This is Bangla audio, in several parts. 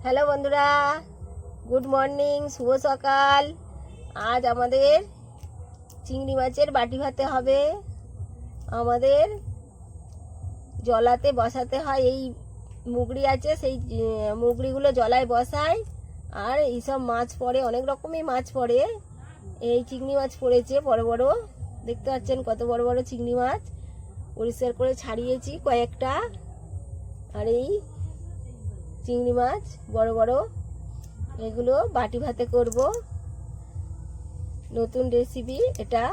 হ্যালো বন্ধুরা, গুড মর্নিং, শুভ সকাল। আজ আমাদের চিংড়ি মাছের বাটি ভাতে হবে। আমাদের জলাতে বসাতে হয়, এই মুগড়ি আছে, সেই মুগড়িগুলো জলায় বসায়। আর এইসব মাছ পড়ে, অনেক রকমই মাছ পড়ে। এই চিংড়ি মাছ পড়েছে বড় বড়, দেখতে পাচ্ছেন কত বড় বড় চিংড়ি মাছ। পরিষ্কার করে ছাড়িয়েছি কয়েকটা। আর এই চিংড়ি মাছ বড় বড়, এগুলো বাটি ভাতে করব। নতুন রেসিপি এটা,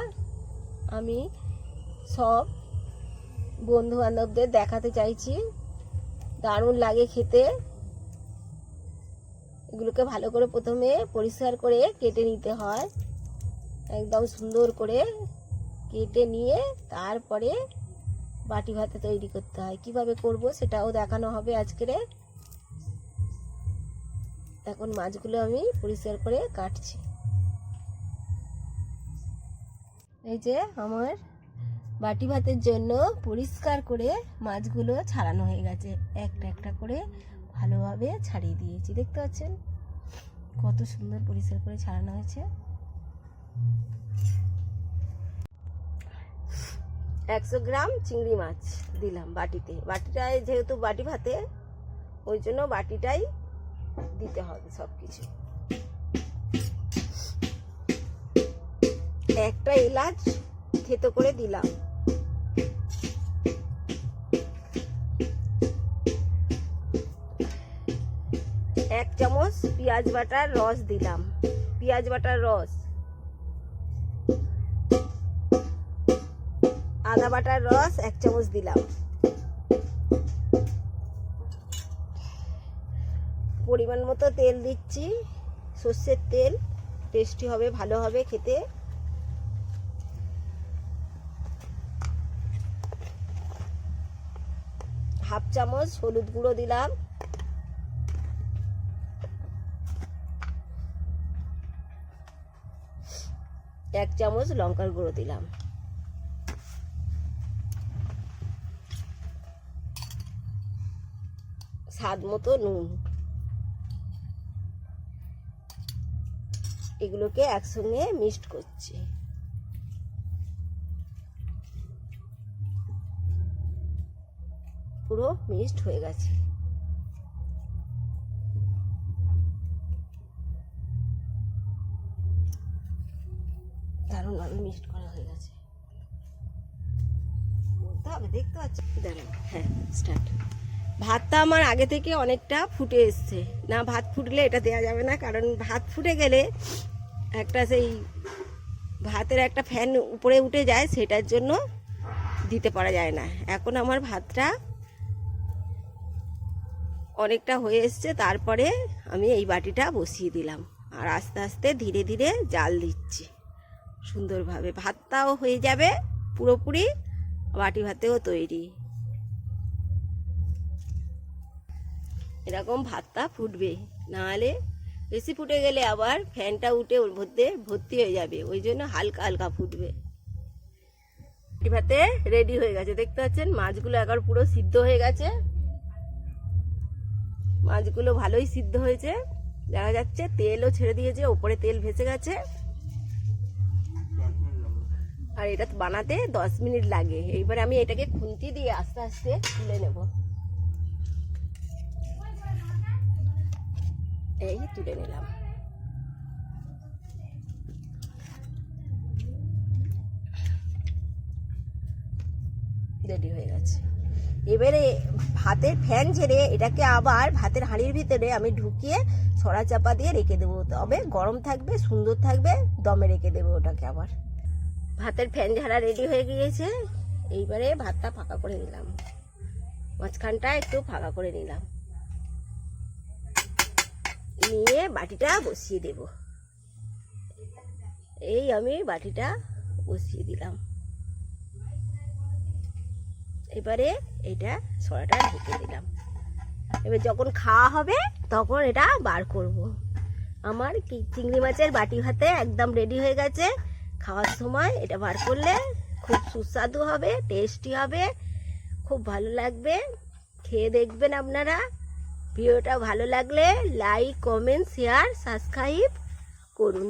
আমি সব বন্ধু বান্ধবদের দেখাতে চাইছি। দারুণ লাগে খেতে। এগুলোকে ভালো করে প্রথমে পরিষ্কার করে কেটে নিতে হয়, একদম সুন্দর করে কেটে নিয়ে তারপরে বাটি ভাতে তৈরি করতে হয়। কিভাবে করব সেটাও দেখানো হবে আজকের। এখন মাছগুলো আমি পরিষ্কার করে কাটছি। এই যে আমার বাটি ভাতের জন্য পরিষ্কার করে মাছগুলো ছাড়ানো হয়ে গেছে। একটা একটা করে ভালোভাবে ছাড়িয়ে দিয়েছি, দেখতে পাচ্ছেন কত সুন্দর পরিষ্কার করে ছাড়ানো হয়েছে। 100 গ্রাম চিংড়ি মাছ দিলাম বাটিতে। বাটিটায় যেহেতু বাটি ভাতে, ওই জন্য বাটিটাই দিতে হবে সব কিছু। একটা এলাচ থেতো করে দিলাম। এক চামচ পেঁয়াজ বাটার রস দিলাম। পেঁয়াজ বাটার রস, আদা বাটার রস 1 চামচ দিলাম। পরিমাণ মতো তেল দিচ্ছি, সর্ষের তেল, টেস্টি হবে, ভালো হবে খেতে। হাফ চামচ হলুদ গুঁড়ো দিলাম। এক চামচ লঙ্কার গুঁড়ো দিলাম। স্বাদ মতো নুন। এগুলোকে একসঙ্গে মিক্সড করছি। পুরো মিক্সড হয়ে গেছে। দারুণভাবে মিক্সড করা হয়ে গেছে। বলতে হবে, দেখতে পাচ্ছি। দাঁড়ান, হ্যাঁ স্টার্ট। ভাতটা আমার আগে থেকে অনেকটা ফুটে এসছে। না, ভাত ফুটলে এটা দেওয়া যাবে না, কারণ ভাত ফুটে গেলে একটা সেই ভাতের একটা ফ্যান উপরে উঠে যায়, সেটার জন্য দিতে পারা যায় না। এখন আমার ভাতটা অনেকটা হয়ে এসছে, তারপরে আমি এই বাটিটা বসিয়ে দিলাম। আর আস্তে আস্তে ধীরে ধীরে জাল দিচ্ছি সুন্দরভাবে। ভাতটাও হয়ে যাবে পুরোপুরি, বাটি ভাতেও তৈরি। এরকম ভাতটা ফুটবে, নাহলে বেশি ফুটে গেলে আবার ফ্যানটা উঠে ওর মধ্যে ভর্তি হয়ে যাবে, ওই জন্য হালকা হালকা ফুটবে। বাটি ভাতে রেডি হয়ে গেছে, দেখতে পাচ্ছেন মাছগুলো একবার পুরো সিদ্ধ হয়ে গেছে। মাছগুলো ভালোই সিদ্ধ হয়েছে, দেখা যাচ্ছে তেলও ছেড়ে দিয়েছে, ওপরে তেল ভেসে গেছে। আর এটা বানাতে 10 মিনিট লাগে। এইবার আমি এটাকে খুন্তি দিয়ে আস্তে আস্তে তুলে নেব। এই তুলে নিলাম। রেডি হয়ে গেছে। এবারে ভাতের ফ্যান ঝেড়ে এটাকে আবার ভাতের হাঁড়ির ভিতরে আমি ঢুকিয়ে ছড়া চাপা দিয়ে রেখে দেবো। তবে গরম থাকবে, সুন্দর থাকবে, দমে রেখে দেবো ওটাকে। আবার ভাতের ফ্যান ঝাড়া রেডি হয়ে গিয়েছে। এইবারে ভাতটা ফাঁকা করে নিলাম, মাঝখানটা একটু ফাঁকা করে নিলাম, নিয়ে বাটিটা বসিয়ে দেব। এই আমি বাটিটা বসিয়ে দিলাম। এবারে এটা ছড়াটা ঢেকে দিলাম। এবার যখন খাওয়া হবে তখন এটা বার করব। আমার চিংড়ি মাছের বাটি ভাতে একদম রেডি হয়ে গেছে। খাওয়ার সময় এটা বার করলে খুব সুস্বাদু হবে, টেস্টি হবে, খুব ভালো লাগবে। খেয়ে দেখবেন আপনারা। ভিডিওটা ভালো লাগলে লাইক, কমেন্ট, শেয়ার, সাবস্ক্রাইব করুন।